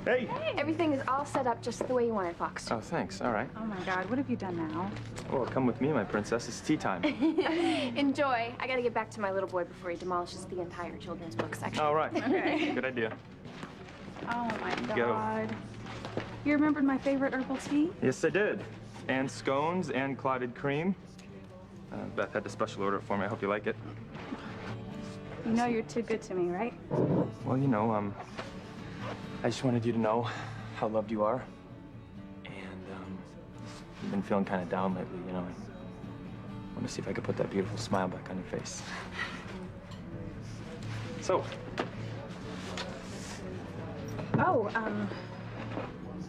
Hey! Everything is all set up just the way you want it, Fox. Oh, thanks. All right. Oh my God, what have you done now? Well, come with me, my princess. It's tea time. Enjoy. I gotta get back to my little boy before he demolishes the entire children's book section. All right. Okay. Good idea. Oh my Go. God. You remembered my favorite herbal tea? Yes, I did. And scones and clotted cream. Beth had to special order it for me. I hope you like it. You know you're too good to me, right? Well, you know, I just wanted you to know how loved you are. And, you've been feeling kind of down lately, you know. I want to see if I could put that beautiful smile back on your face. So. Oh,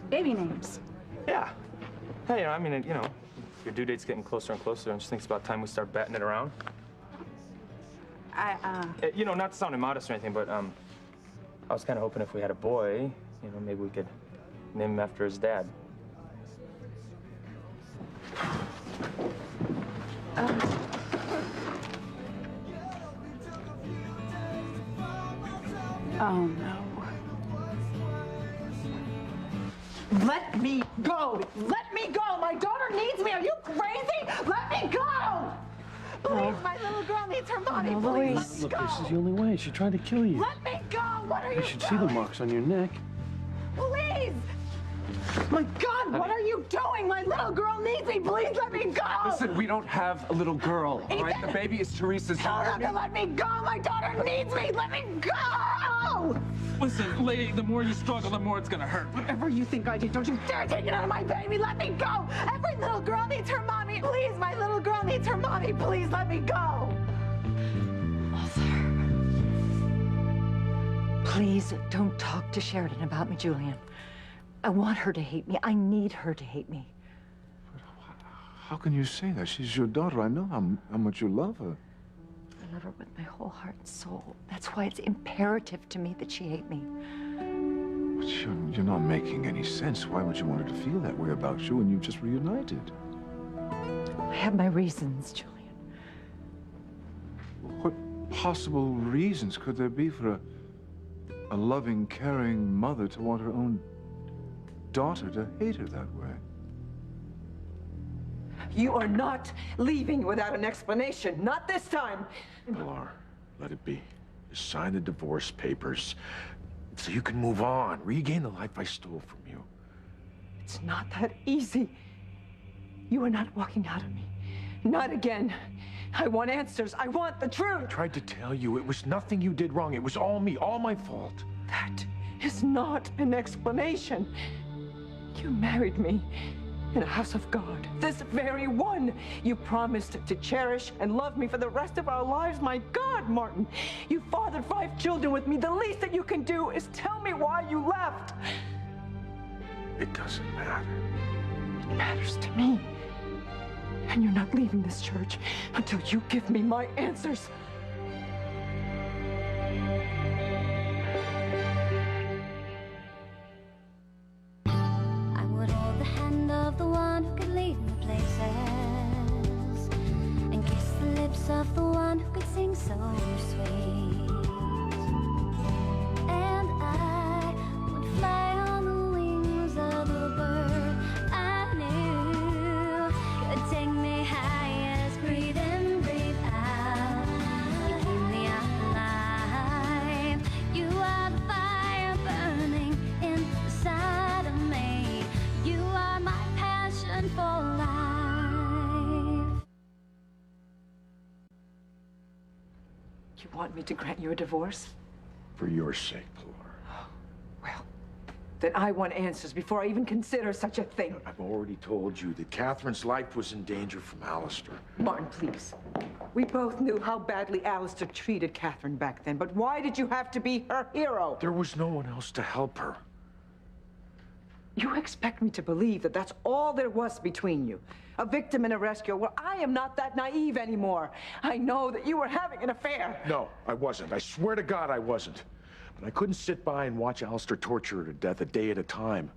baby names. Yeah. Hey, I mean, you know, your due date's getting closer and closer, and just think it's about time we start batting it around. You know, not to sound immodest or anything, but, I was kind of hoping if we had a boy, you know, maybe we could name him after his dad. Oh, no. Let me go! Let me go! My daughter needs me! Are you crazy? Let me go! Please, my little girl needs her mommy. No, Please, Louise. let Look, me this go. is the only way. She tried to kill you. Let me go! What are you You should doing? see the marks on your neck. Please! My God, what are you doing? My little girl needs me. Please let me go! Listen, we don't have a little girl, all right? The baby is Teresa's. Tell them to let me go! My daughter needs me! Let me go! Listen, lady, the more you struggle, the more it's gonna hurt. Whatever you think I did, don't you dare take it out of my baby! Let me go! Every little girl needs her mommy! Please, my little girl needs her mommy! Please let me go! Please don't talk to Sheridan about me, Julian. I want her to hate me. I need her to hate me. How can you say that? She's your daughter. I know how much you love her. I love her with my whole heart and soul. That's why it's imperative to me that she hate me. But you're not making any sense. Why would you want her to feel that way about you when you've just reunited? I have my reasons, Julian. What possible reasons could there be for a loving, caring mother to want her own daughter to hate her that way? You are not leaving without an explanation. Not this time. Pilar, let it be. Just sign the divorce papers so you can move on, regain the life I stole from you. It's not that easy. You are not walking out of me. Not again. I want answers. I want the truth. I tried to tell you it was nothing you did wrong. It was all me, all my fault. That is not an explanation. You married me in a house of God. This very one. You promised to cherish and love me for the rest of our lives. My God, Martin. You fathered 5 children with me. The least that you can do is tell me why you left. It doesn't matter. It matters to me. And you're not leaving this church until you give me my answers. I would hold the hand of the one who could lead me places and kiss the lips of the one who could sing so sweet. And I would fly on the wings of the bird I knew could take me high as breathe in, breathe out. You keep me alive. You are the fire burning inside of me. You are my passion for life. You want me to grant you a divorce? For your sake, Pilar. Well, then I want answers before I even consider such a thing. I've already told you that Catherine's life was in danger from Alistair. Martin, please. We both knew how badly Alistair treated Katherine back then, but why did you have to be her hero? There was no one else to help her. You expect me to believe that that's all there was between you? A victim and a rescuer? Well, I am not that naive anymore. I know that you were having an affair. No, I wasn't. I swear to God I wasn't. But I couldn't sit by and watch Alistair torture her to death a day at a time.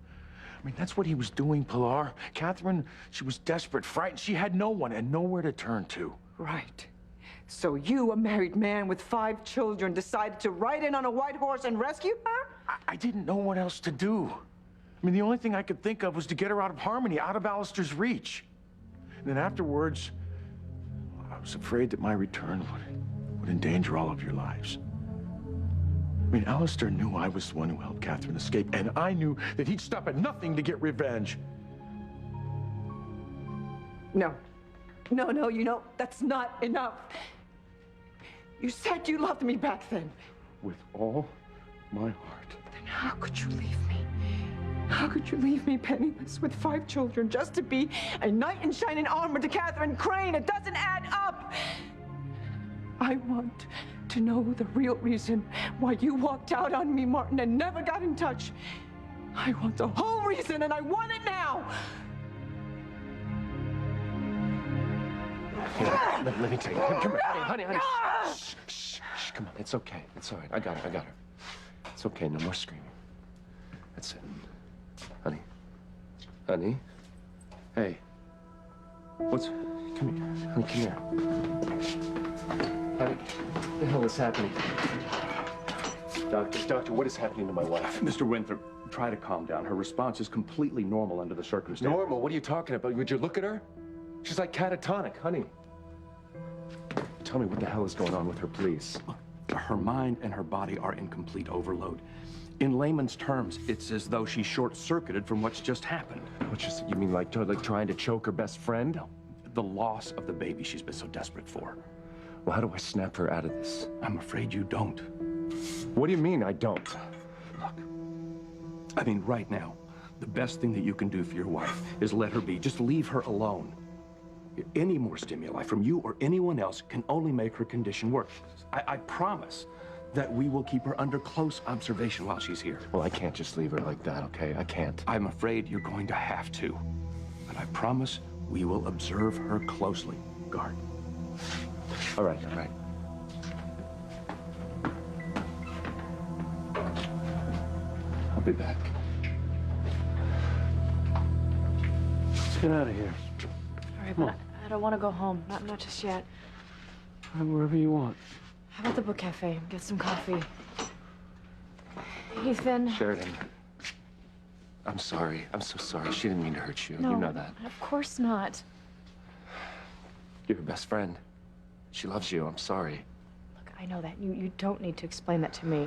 I mean, that's what he was doing, Pilar. Katherine, she was desperate, frightened. She had no one and nowhere to turn to. Right. So you, a married man with 5 children, decided to ride in on a white horse and rescue her? I didn't know what else to do. I mean, the only thing I could think of was to get her out of Harmony, out of Alistair's reach. And then afterwards, I was afraid that my return would endanger all of your lives. I mean, Alistair knew I was the one who helped Katherine escape, and I knew that he'd stop at nothing to get revenge. No. No, you know, that's not enough. You said you loved me back then. With all my heart. Then how could you leave me? How could you leave me penniless with 5 children just to be a knight in shining armor to Katherine Crane? It doesn't add up. I want to know the real reason why you walked out on me, Martin, and never got in touch. I want the whole reason, and I want it now. Here, let me take it. Come here, honey. Shh, come on. It's okay. It's all right. I got her. It's okay. No more screaming. That's it. Honey. Hey. Come here. Honey, come here. Honey, what the hell is happening? Doctor, what is happening to my wife? Mr. Winthrop, try to calm down. Her response is completely normal under the circumstances. Normal? What are you talking about? Would you look at her? She's like catatonic, honey. Tell me what the hell is going on with her, please. Her mind and her body are in complete overload. In layman's terms, it's as though she's short-circuited from what's just happened. You mean like trying to choke her best friend? No, the loss of the baby she's been so desperate for. Well, how do I snap her out of this? I'm afraid you don't. What do you mean I don't? Look, I mean, right now, the best thing that you can do for your wife is let her be. Just leave her alone. Any more stimuli from you or anyone else can only make her condition worse. I promise that we will keep her under close observation while she's here. Well, I can't just leave her like that, okay? I can't. I'm afraid you're going to have to. But I promise we will observe her closely, Guard. All right. I'll be back. Let's get out of here. All right, but I don't want to go home. Not just yet. Wherever you want. How about the book cafe? Get some coffee. Ethan. Sheridan, I'm sorry. I'm so sorry. She didn't mean to hurt you. No, You know that. Of course not. You're her best friend. She loves you. I'm sorry. Look, I know that. You don't need to explain that to me.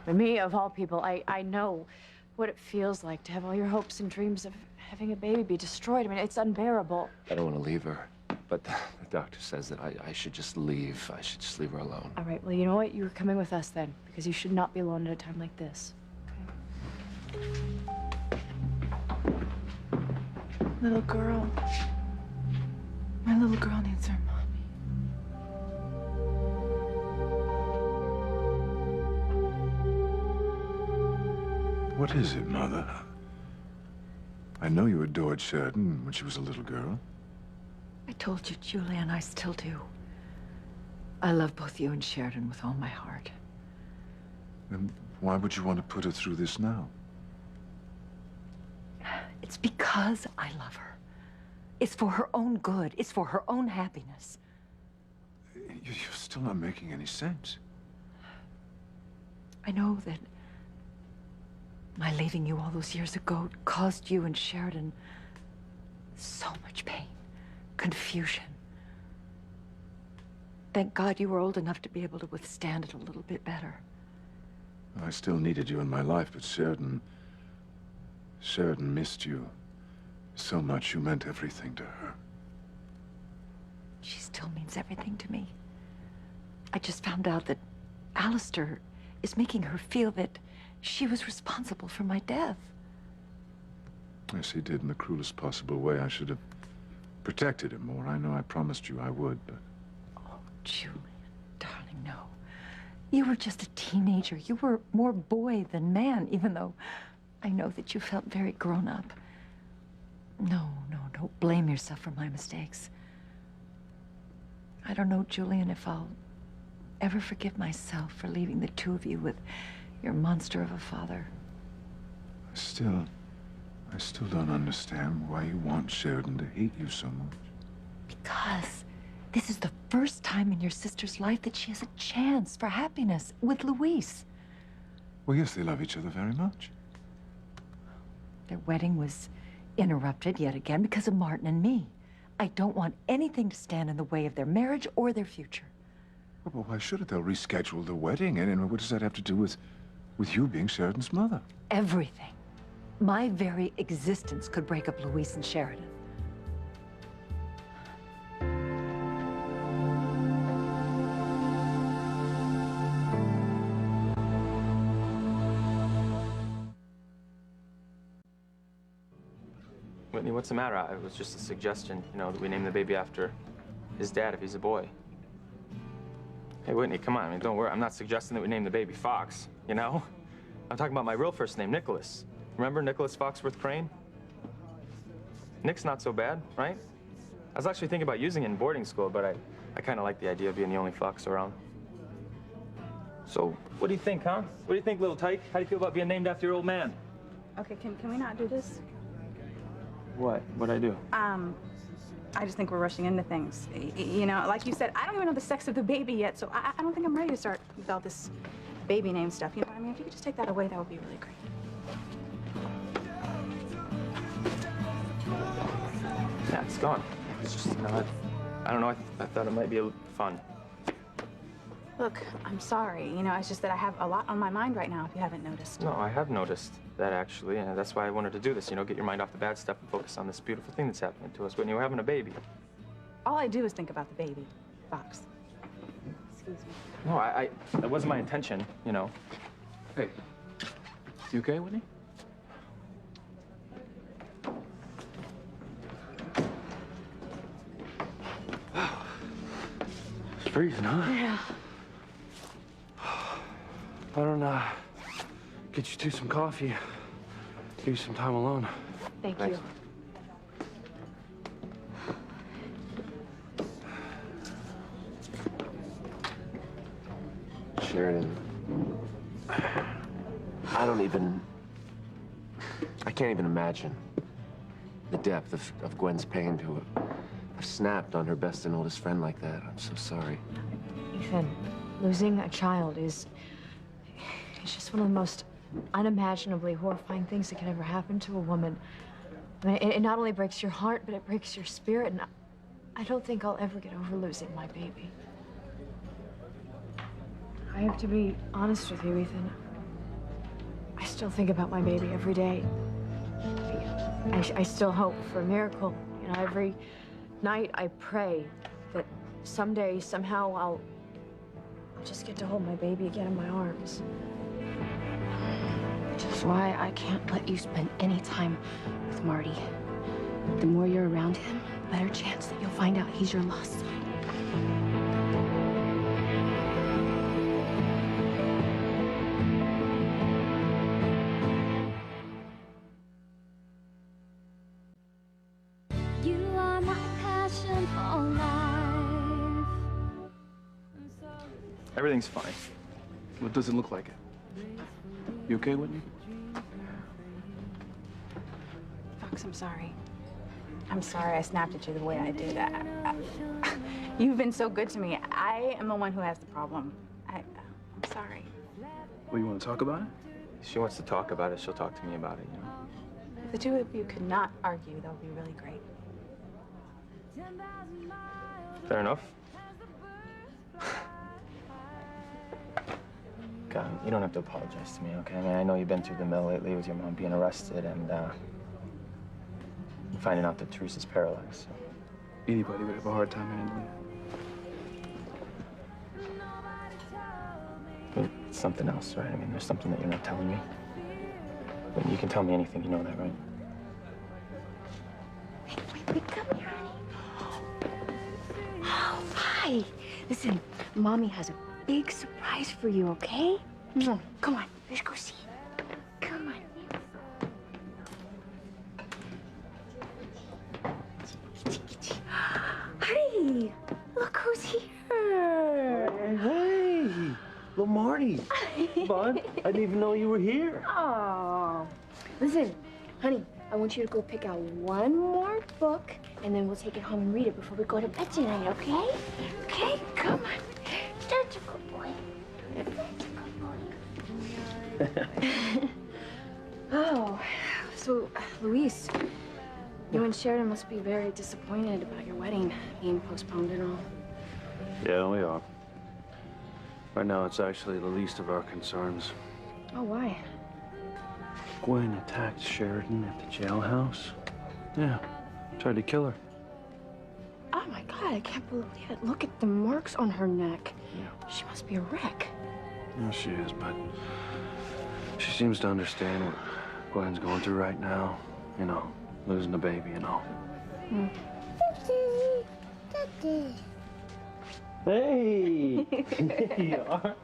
And me, of all people, I know what it feels like to have all your hopes and dreams of having a baby be destroyed. I mean, it's unbearable. I don't want to leave her, but the doctor says that I should just leave. I should just leave her alone. All right, well, you know what? You're coming with us then, because you should not be alone at a time like this. Okay? Little girl. My little girl needs her mommy. What is it, Mother? I know you adored Sheridan when she was a little girl. I told you, Julian, I still do. I love both you and Sheridan with all my heart. Then why would you want to put her through this now? It's because I love her. It's for her own good. It's for her own happiness. You're still not making any sense. I know that my leaving you all those years ago caused you and Sheridan so much pain, confusion. Thank God you were old enough to be able to withstand it a little bit better. I still needed you in my life, but Sheridan missed you so much. You meant everything to her. She still means everything to me. I just found out that Alistair is making her feel that she was responsible for my death. Yes, he did in the cruelest possible way. I should have protected him more. I know I promised you I would, but... Oh, Julian, darling, no. You were just a teenager. You were more boy than man, even though I know that you felt very grown up. No, don't blame yourself for my mistakes. I don't know, Julian, if I'll ever forgive myself for leaving the two of you with your monster of a father. I still don't understand why you want Sheridan to hate you so much. Because this is the first time in your sister's life that she has a chance for happiness with Luis. Well, yes, they love each other very much. Their wedding was interrupted yet again because of Martin and me. I don't want anything to stand in the way of their marriage or their future. Well, why should it? They'll reschedule the wedding, and what does that have to do with you being Sheridan's mother? Everything. My very existence could break up Louise and Sheridan. Whitney, what's the matter? It was just a suggestion, you know, that we name the baby after his dad if he's a boy. Hey, Whitney, come on. I mean, don't worry. I'm not suggesting that we name the baby Fox, you know? I'm talking about my real first name, Nicholas. Remember Nicholas Foxworth Crane? Nick's not so bad, right? I was actually thinking about using it in boarding school, but I kind of like the idea of being the only fox around. So, what do you think, huh? What do you think, little tyke? How do you feel about being named after your old man? Okay, can we not do this? What? What'd I do? I just think we're rushing into things. You know, like you said, I don't even know the sex of the baby yet, so I don't think I'm ready to start with all this baby name stuff. You know what I mean? If you could just take that away, that would be really great. Yeah, it's gone. It's just, you know, I don't know. I thought it might be fun. Look, I'm sorry. You know, it's just that I have a lot on my mind right now, if you haven't noticed. No, I have noticed that, actually, and that's why I wanted to do this, you know, get your mind off the bad stuff and focus on this beautiful thing that's happening to us. Whitney, we're having a baby. All I do is think about the baby, Fox. Excuse me. No, that wasn't my intention, you know. Hey, you okay, Whitney? It's freezing, huh? Yeah. Why don't get you two some coffee, give you some time alone. Thank Thanks. you. Sheridan, I can't even imagine the depth of Gwen's pain to have snapped on her best and oldest friend like that. I'm so sorry. Ethan, losing a child is just one of the most unimaginably horrifying things that can ever happen to a woman. I mean, it not only breaks your heart, but it breaks your spirit, and I don't think I'll ever get over losing my baby. I have to be honest with you, Ethan. I still think about my baby every day. I still hope for a miracle. You know, every night I pray that someday, somehow, I'll just get to hold my baby again in my arms. Which is why I can't let you spend any time with Marty. The more you're around him, the better chance that you'll find out he's your lost son. You are my passion for life. Everything's fine. What doesn't look like it? You okay, Whitney? Fox, I'm sorry. I'm sorry I snapped at you the way I did. You've been so good to me. I am the one who has the problem. I'm sorry. Well, you want to talk about it? If she wants to talk about it, she'll talk to me about it, you know? If the two of you could not argue, that would be really great. Fair enough. God, you don't have to apologize to me, okay? I mean, I know you've been through the mill lately with your mom being arrested and finding out that Teresa's paralyzed. So. Anybody would have a hard time handling it. But it's something else, right? I mean, there's something that you're not telling me. But you can tell me anything, you know that, right? Wait, come here, honey. Oh, hi. Listen, Mommy has a big surprise for you, okay? Come on, let's go see. Come on. Honey, look who's here. Hey, little Marty. Bud, I didn't even know you were here. Oh, listen, honey, I want you to go pick out one more book, and then we'll take it home and read it before we go to bed tonight, okay? Okay, come on. That's a good boy. That's a good boy. Oh, so, Luis, you and Sheridan must be very disappointed about your wedding being postponed and all. Yeah, we are. Right now, it's actually the least of our concerns. Oh, why? Gwen attacked Sheridan at the jailhouse. Yeah, tried to kill her. Oh, my God, I can't believe it. Look at the marks on her neck. Yeah. She must be a wreck. Yeah, she is, but she seems to understand what Gwen's going through right now. You know, losing a baby and all. Mm. Hey! There you are. What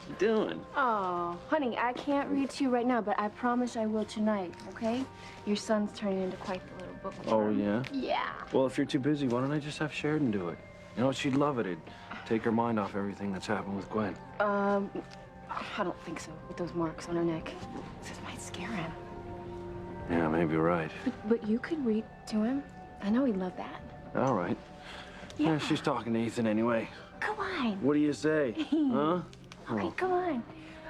you doing? Oh, honey, I can't read to you right now, but I promise I will tonight, okay? Your son's turning into quite the little bookworm. Oh, yeah? Yeah. Well, if you're too busy, why don't I just have Sheridan do it? You know, she'd love it. It'd take her mind off everything that's happened with Gwen. I don't think so, with those marks on her neck. This might scare him. Yeah, maybe you're right. But you could read to him. I know he'd love that. All right. Yeah, she's talking to Ethan anyway. Come on. What do you say? Huh? Okay, come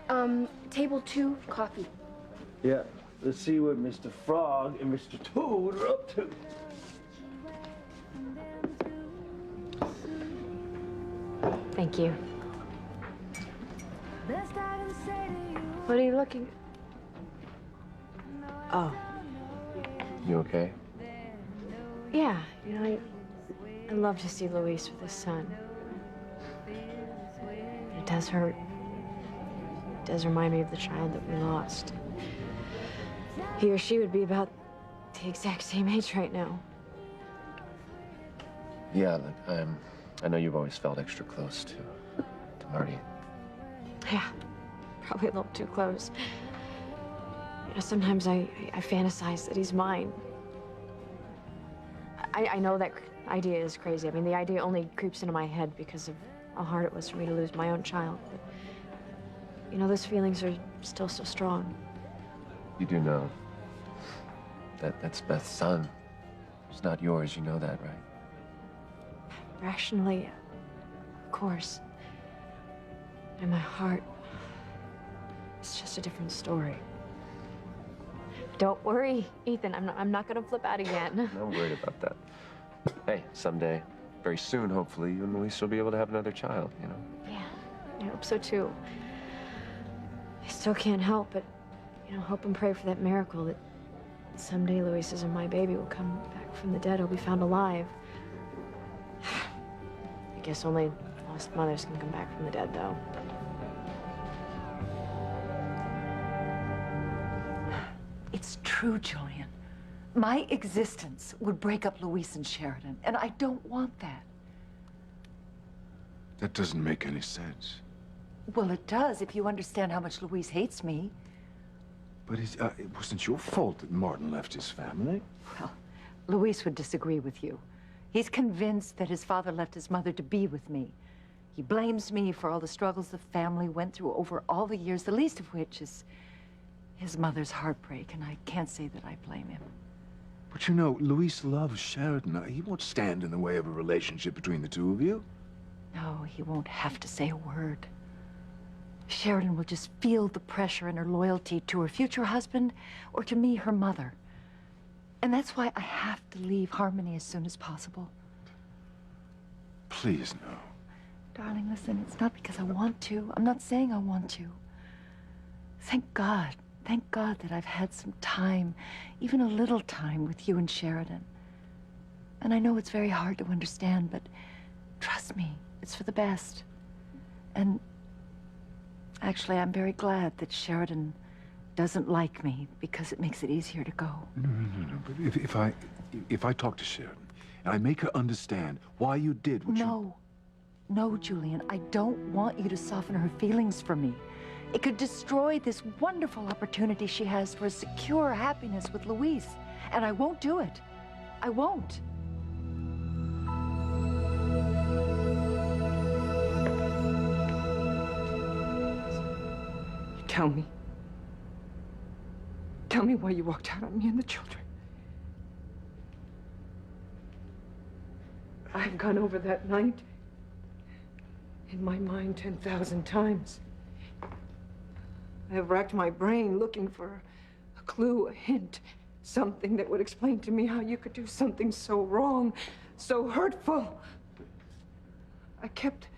on. Table 2, coffee. Yeah, let's see what Mr. Frog and Mr. Toad are up to. Thank you. What are you looking? Oh, You okay? yeah. You know, I love to see Luis with his son. It does hurt. It does remind me of the child that we lost. He or she would be about the exact same age right now. Yeah, look, I know you've always felt extra close to Marty. Yeah, probably a little too close. You know, sometimes I fantasize that he's mine. I know that idea is crazy. I mean, the idea only creeps into my head because of how hard it was for me to lose my own child. But, you know, those feelings are still so strong. You do know that that's Beth's son. It's not yours, you know that, right? Rationally, of course. In my heart, it's just a different story. Don't worry, Ethan. I'm not gonna flip out again. I'm worried about that. Hey, someday, very soon, hopefully, you and Luis will be able to have another child, you know? Yeah, I hope so too. I still can't help but, you know, hope and pray for that miracle that someday Luis's and my baby will come back from the dead. He'll be found alive. I guess only lost mothers can come back from the dead, though. It's true, Julian. My existence would break up Luis and Sheridan, and I don't want that. That doesn't make any sense. Well, it does if you understand how much Luis hates me. But it wasn't your fault that Martin left his family. Well, Luis would disagree with you. He's convinced that his father left his mother to be with me. He blames me for all the struggles the family went through over all the years, the least of which is his mother's heartbreak, and I can't say that I blame him. But you know, Luis loves Sheridan. He won't stand in the way of a relationship between the two of you. No, he won't have to say a word. Sheridan will just feel the pressure in her loyalty to her future husband or to me, her mother. And that's why I have to leave Harmony as soon as possible. Please, no. Darling, listen, it's not because I want to. I'm not saying I want to. Thank God that I've had some time, even a little time with you and Sheridan. And I know it's very hard to understand, but trust me, it's for the best. And actually, I'm very glad that Sheridan doesn't like me because it makes it easier to go. No. But if I talk to Sheridan and I make her understand why you did what you... No, Julian, I don't want you to soften her feelings for me. It could destroy this wonderful opportunity she has for a secure happiness with Luis. And I won't do it. I won't. Tell me. Tell me why you walked out on me and the children. I've gone over that night in my mind 10,000 times. I have racked my brain looking for a clue, a hint, something that would explain to me how you could do something so wrong, so hurtful. I kept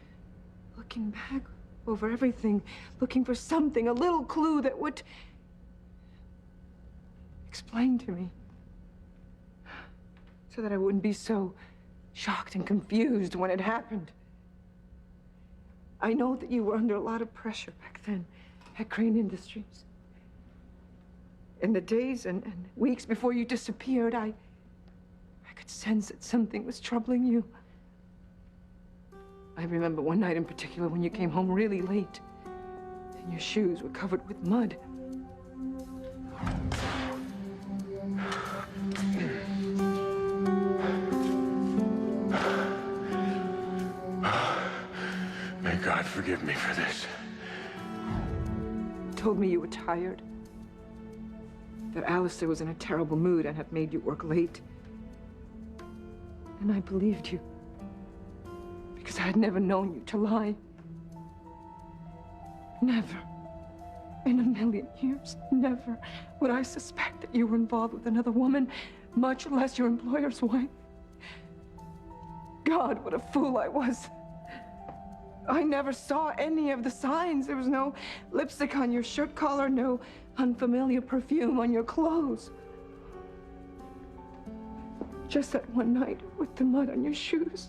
looking back over everything, looking for something, a little clue that would explain to me, so that I wouldn't be so shocked and confused when it happened. I know that you were under a lot of pressure back then at Crane Industries. In the days and weeks before you disappeared, I could sense that something was troubling you. I remember one night in particular when you came home really late and your shoes were covered with mud. May God forgive me for this. You told me you were tired, that Alistair was in a terrible mood and had made you work late. And I believed you, because I had never known you to lie. Never, in a million years, never would I suspect that you were involved with another woman, much less your employer's wife. God, what a fool I was. I never saw any of the signs. There was no lipstick on your shirt collar, no unfamiliar perfume on your clothes. Just that one night with the mud on your shoes.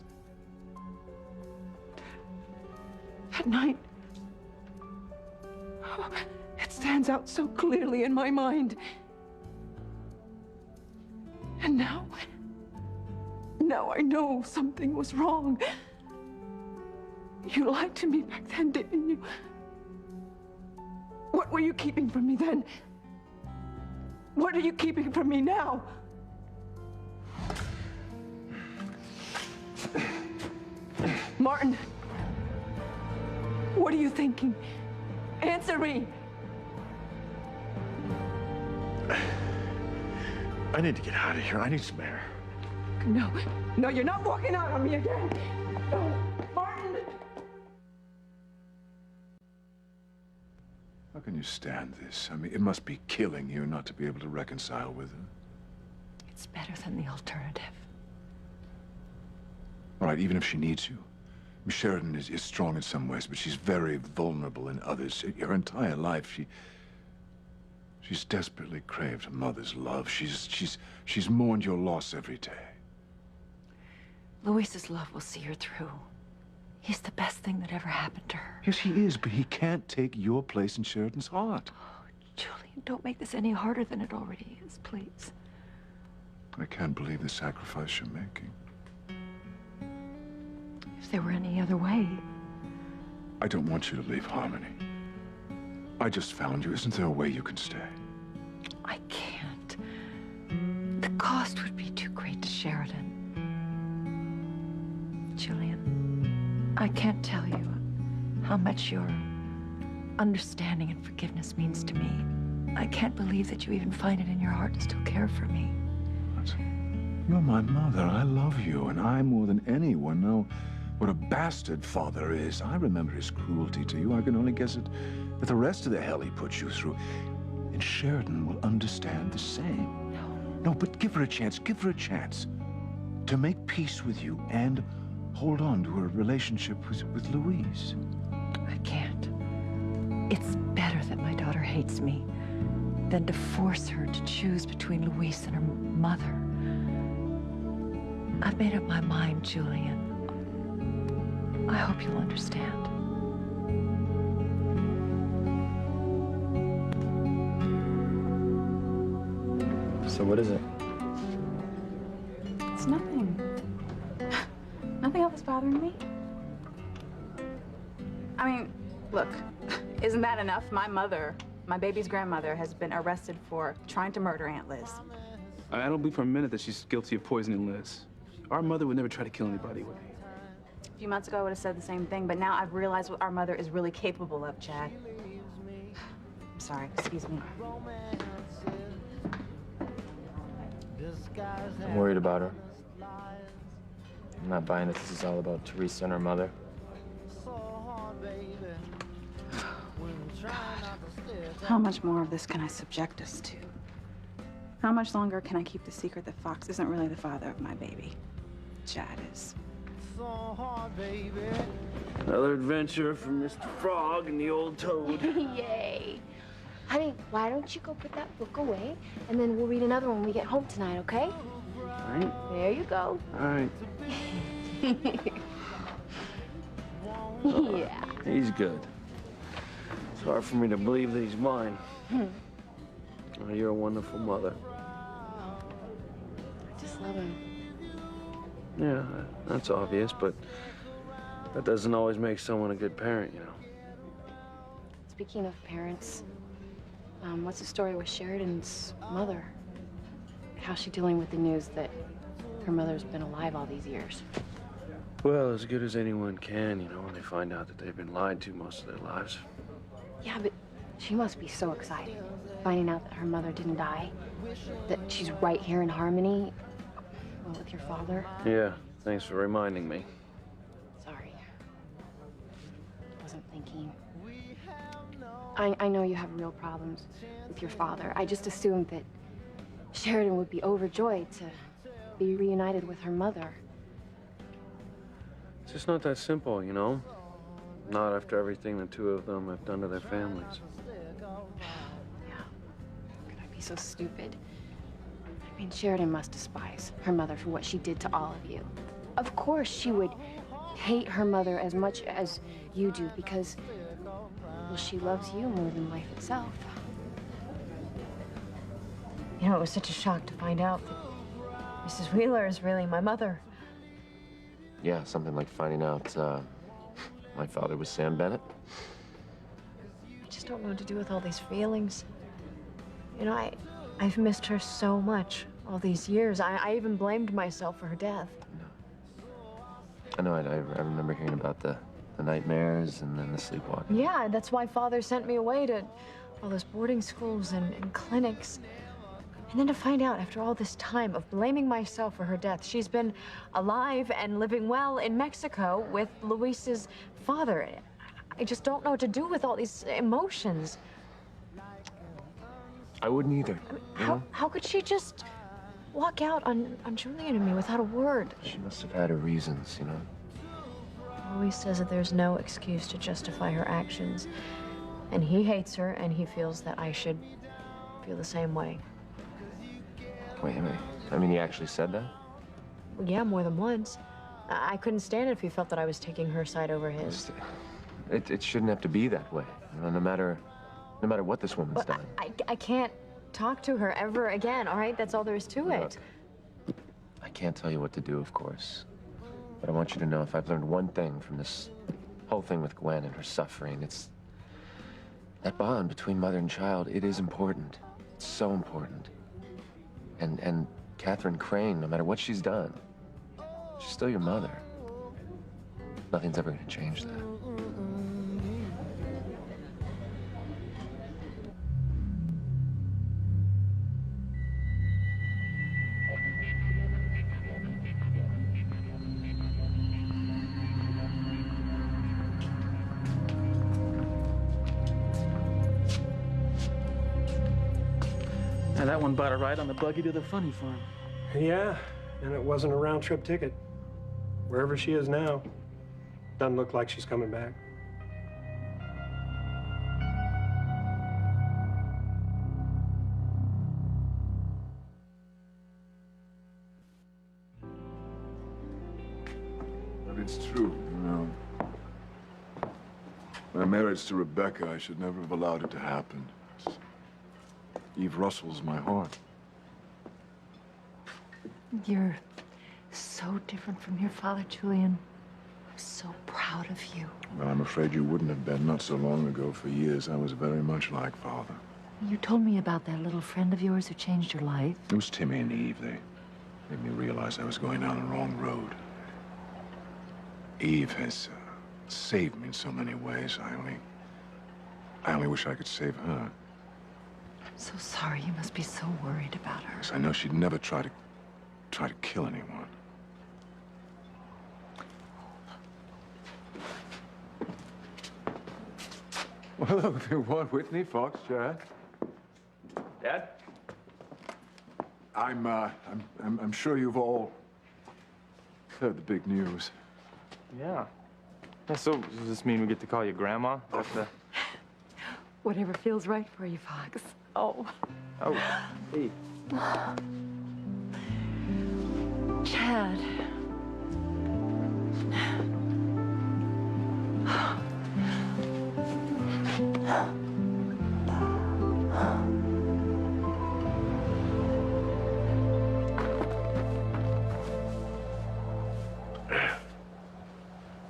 That night, oh, it stands out so clearly in my mind. And now I know something was wrong. You lied to me back then, didn't you? What were you keeping from me then? What are you keeping from me now? Martin, what are you thinking? Answer me. I need to get out of here. I need some air. No, you're not walking out on me again. No, Martin. How can you stand this? I mean, it must be killing you not to be able to reconcile with her. It's better than the alternative. All right, even if she needs you. I mean, Sheridan is strong in some ways, but she's very vulnerable in others. Her entire life, she's desperately craved a mother's love. She's mourned your loss every day. Luis's love will see her through. He's the best thing that ever happened to her. Yes, he is, but he can't take your place in Sheridan's heart. Oh, Julian, don't make this any harder than it already is, please. I can't believe the sacrifice you're making. If there were any other way. I don't want you to leave Harmony. I just found you. Isn't there a way you can stay? I can't. The cost would be too great to Sheridan. Julian, I can't tell you how much your understanding and forgiveness means to me. I can't believe that you even find it in your heart to still care for me. What? You're my mother. I love you, and I, more than anyone, know what a bastard father is. I remember his cruelty to you. I can only guess at the rest of the hell he put you through. And Sheridan will understand the same. No, but give her a chance. Give her a chance to make peace with you and hold on to her relationship with Louise. I can't. It's better that my daughter hates me than to force her to choose between Louise and her mother. I've made up my mind, Julian. I hope you'll understand. So what is it? It's nothing. Nothing else is bothering me. I mean, look, isn't that enough? My mother, my baby's grandmother, has been arrested for trying to murder Aunt Liz. I don't believe for a minute that she's guilty of poisoning Liz. Our mother would never try to kill anybody, would he? A few months ago, I would have said the same thing, but now I've realized what our mother is really capable of, Chad. I'm sorry, excuse me. I'm worried about her. I'm not buying that this is all about Teresa and her mother. How much more of this can I subject us to? How much longer can I keep the secret that Fox isn't really the father of my baby? Chad is. Another adventure from Mr. Frog and the old toad. Yay. Honey, why don't you go put that book away, and then we'll read another one when we get home tonight, okay? All right. There you go. All right. Yeah. He's good. It's hard for me to believe that he's mine. Oh, you're a wonderful mother. I just love him. Yeah, that's obvious, but that doesn't always make someone a good parent, you know. Speaking of parents, what's the story with Sheridan's mother? How's she dealing with the news that her mother's been alive all these years? Well, as good as anyone can, you know, when they find out that they've been lied to most of their lives. Yeah, but she must be so excited, finding out that her mother didn't die, that she's right here in Harmony with your father. Yeah, thanks for reminding me. Sorry. Wasn't thinking. I know you have real problems with your father. I just assumed that Sheridan would be overjoyed to be reunited with her mother. It's just not that simple, you know? Not after everything the two of them have done to their families. Yeah. Could I be so stupid? I mean, Sheridan must despise her mother for what she did to all of you. Of course she would hate her mother as much as you do because, well, she loves you more than life itself. You know, it was such a shock to find out that Mrs. Wheeler is really my mother. Yeah, something like finding out my father was Sam Bennett. I just don't know what to do with all these feelings. You know, I've missed her so much all these years. I even blamed myself for her death. I know, I remember hearing about the nightmares and then the sleepwalking. Yeah, that's why Father sent me away to all those boarding schools and clinics. And then to find out after all this time of blaming myself for her death, she's been alive and living well in Mexico with Luis's father. I just don't know what to do with all these emotions. I wouldn't either. I mean, how could she just walk out on Julian and me without a word? She must have had her reasons, you know? Luis says that there's no excuse to justify her actions. And he hates her, and he feels that I should feel the same way. Wait. I mean, he actually said that? Well, yeah, more than once. I couldn't stand it if he felt that I was taking her side over his. It shouldn't have to be that way. You know, no matter what this woman's done. I can't talk to her ever again, all right? That's all there is to it. Look, I can't tell you what to do, of course. But I want you to know if I've learned one thing from this whole thing with Gwen and her suffering, it's that bond between mother and child. It is important. It's so important. And Katherine Crane, no matter what she's done, she's still your mother. Nothing's ever going to change that. Now that one bought a ride on the buggy to the funny farm. Yeah, and it wasn't a round-trip ticket. Wherever she is now, doesn't look like she's coming back. But it's true, you know. My marriage to Rebecca, I should never have allowed it to happen. Eve Russell's my heart. You're so different from your father, Julian. I'm so proud of you. Well, I'm afraid you wouldn't have been. Not so long ago. For years, I was very much like Father. You told me about that little friend of yours who changed your life. It was Timmy and Eve. They made me realize I was going down the wrong road. Eve has saved me in so many ways. I only wish I could save her. I'm so sorry. You must be so worried about her. Yes, I know she'd never try to kill anyone. Well, look, if you want Whitney, Fox, Chad. Dad? I'm sure you've all heard the big news. Yeah. So, does this mean we get to call you Grandma? That's the... Whatever feels right for you, Fox. Oh. Oh, hey. Chad.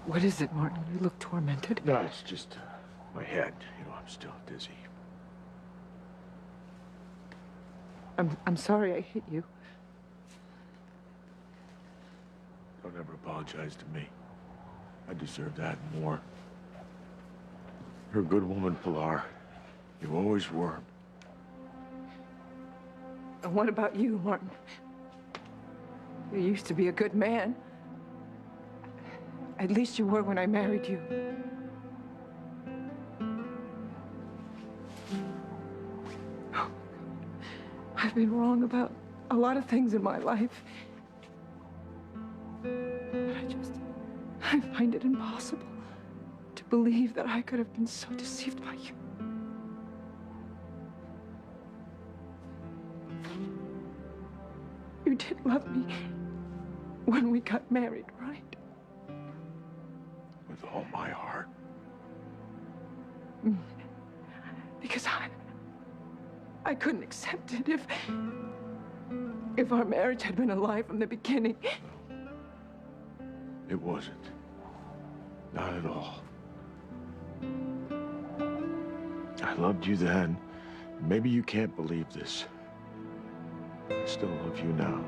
What is it, Martin? You look tormented. No, it's just my head. You know, I'm still dizzy. I'm sorry I hit you. Don't ever apologize to me. I deserve that and more. You're a good woman, Pilar. You always were. And what about you, Martin? You used to be a good man. At least you were when I married you. I've been wrong about a lot of things in my life. But I find it impossible to believe that I could have been so deceived by you. You did love me when we got married, right? With all my heart. Because I couldn't accept it if our marriage had been a lie from the beginning. It wasn't. Not at all. I loved you then. Maybe you can't believe this. I still love you now.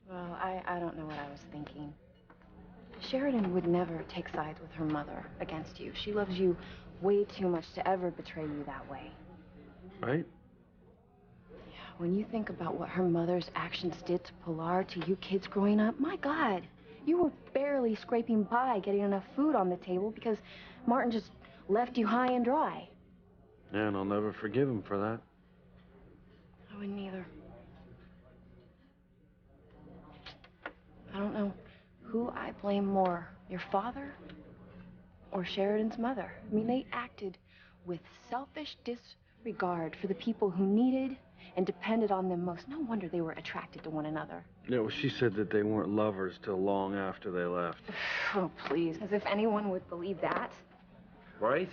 Well, I don't know what I was thinking. Sheridan would never take sides with her mother against you. She loves you way too much to ever betray you that way. Right? Yeah, when you think about what her mother's actions did to Pilar, to you kids growing up, my God, you were barely scraping by getting enough food on the table because Martin just left you high and dry. Yeah, and I'll never forgive him for that. I wouldn't either. I don't know who I blame more, your father or Sheridan's mother. I mean, they acted with selfish disregard for the people who needed and depended on them most. No wonder they were attracted to one another. Yeah, well, she said that they weren't lovers till long after they left. Oh, please. As if anyone would believe that. Right?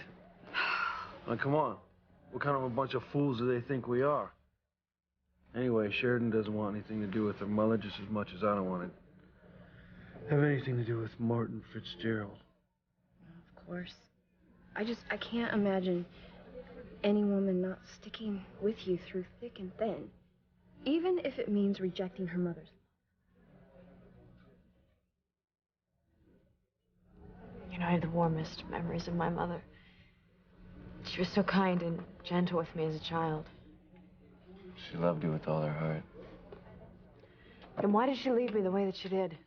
Now, come on. What kind of a bunch of fools do they think we are? Anyway, Sheridan doesn't want anything to do with her mother just as much as I don't want to have anything to do with Martin Fitzgerald. Of course. I can't imagine any woman not sticking with you through thick and thin, even if it means rejecting her mother's. You know, I have the warmest memories of my mother. She was so kind and gentle with me as a child. She loved you with all her heart. And why did she leave me the way that she did?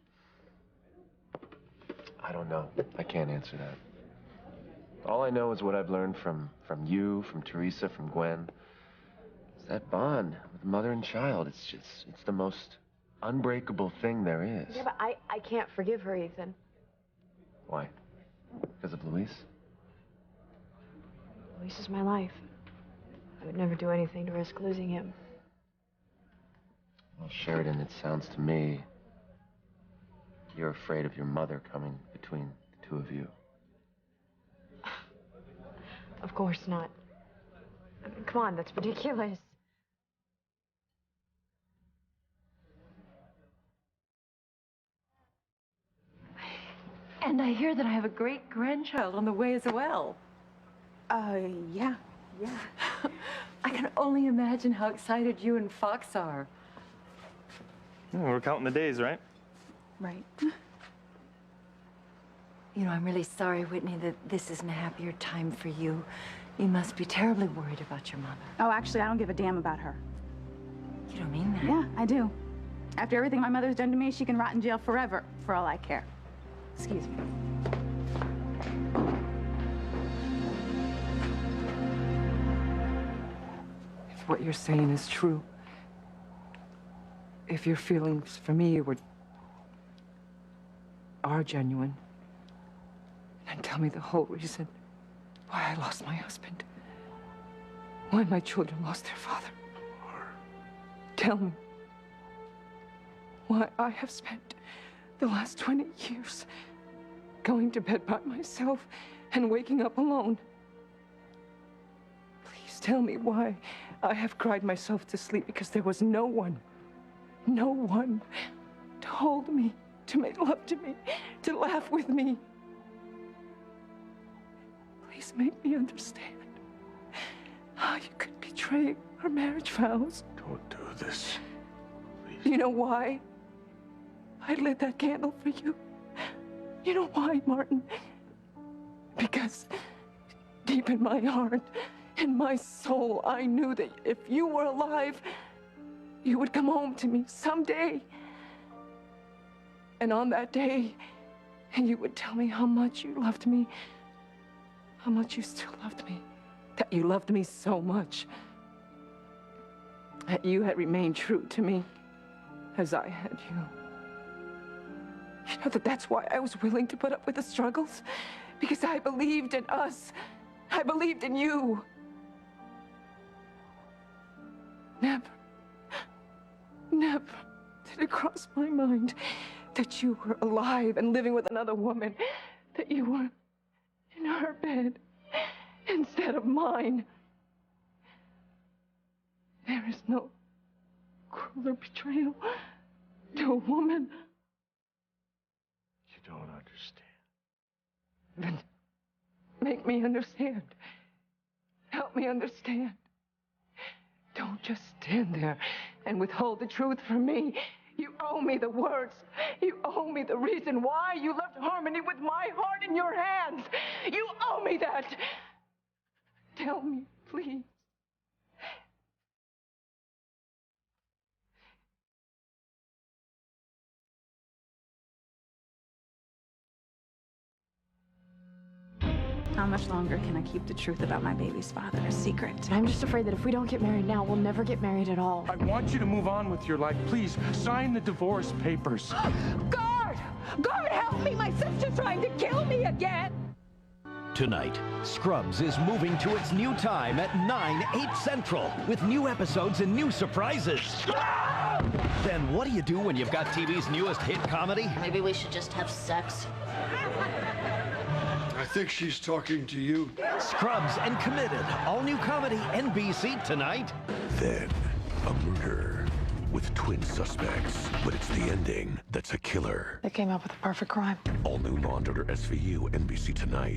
I don't know. I can't answer that. All I know is what I've learned from you, from Teresa, from Gwen. It's that bond with mother and child. It's the most unbreakable thing there is. Yeah, but I can't forgive her, Ethan. Why? Because of Luis? Luis is my life. I would never do anything to risk losing him. Well, Sheridan, it sounds to me you're afraid of your mother coming between the two of you. Of course not. I mean, come on, that's ridiculous. And I hear that I have a great-grandchild on the way as well. Yeah. I can only imagine how excited you and Fox are. Yeah, we're counting the days, right? Right. You know, I'm really sorry, Whitney, that this isn't a happier time for you. You must be terribly worried about your mother. Oh, actually, I don't give a damn about her. You don't mean that? Yeah, I do. After everything my mother's done to me, she can rot in jail forever, for all I care. Excuse me. If what you're saying is true, if your feelings for me are genuine, then tell me the whole reason why I lost my husband, why my children lost their father. Tell me why I have spent the last 20 years going to bed by myself and waking up alone. Please tell me why I have cried myself to sleep because there was no one to hold me, to make love to me, to laugh with me. Please make me understand how you could betray our marriage vows. Don't do this. Please. You know why I lit that candle for you? You know why, Martin? Because deep in my heart, in my soul, I knew that if you were alive, you would come home to me someday. And on that day, you would tell me how much you loved me, how much you still loved me, that you loved me so much, that you had remained true to me as I had you. You know that's why I was willing to put up with the struggles, because I believed in us. I believed in you. Never did it cross my mind that you were alive and living with another woman, that you were in her bed instead of mine. There is no crueler betrayal to a woman. You don't understand. Then make me understand. Help me understand. Don't just stand there and withhold the truth from me. You owe me the words. You owe me the reason why you left harmony with my heart in your hands. You owe me that. Tell me, please. How much longer can I keep the truth about my baby's father a secret? I'm just afraid that if we don't get married now, we'll never get married at all. I want you to move on with your life. Please, sign the divorce papers. Guard! Guard, help me! My sister's trying to kill me again! Tonight, Scrubs is moving to its new time at 9/8 Central with new episodes and new surprises. Then what do you do when you've got TV's newest hit comedy? Maybe we should just have sex. I think she's talking to you. Scrubs and Committed, all new comedy, NBC tonight. Then, a murder with twin suspects, but it's the ending that's a killer. They came up with a perfect crime. All new Law & Order SVU, NBC tonight.